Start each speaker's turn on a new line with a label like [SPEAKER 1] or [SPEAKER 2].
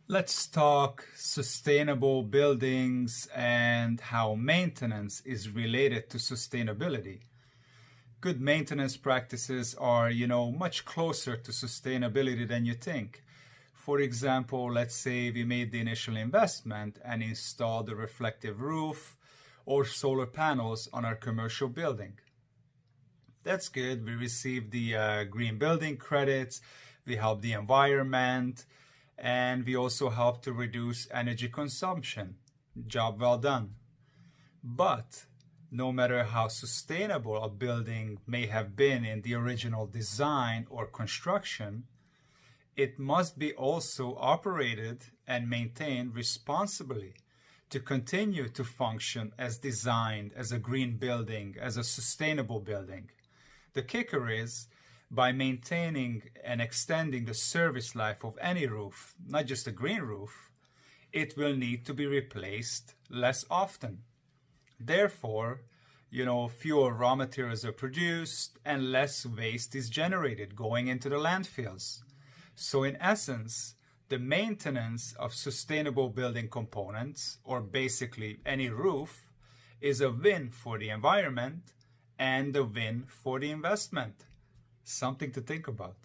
[SPEAKER 1] Let's talk sustainable buildings and how maintenance is related to sustainability. Good maintenance practices are, much closer to sustainability than you think. For example, let's say we made the initial investment and installed a reflective roof or solar panels on our commercial building. That's good. We received the green building credits, we help the environment, and we also help to reduce energy consumption. Job well done. But no matter how sustainable a building may have been in the original design or construction, it must be also operated and maintained responsibly to continue to function as designed as a green building, as a sustainable building. The kicker is, by maintaining and extending the service life of any roof, not just a green roof, it will need to be replaced less often. Therefore, fewer raw materials are produced and less waste is generated going into the landfills. So in essence, the maintenance of sustainable building components, or basically any roof, is a win for the environment and a win for the investment. Something to think about.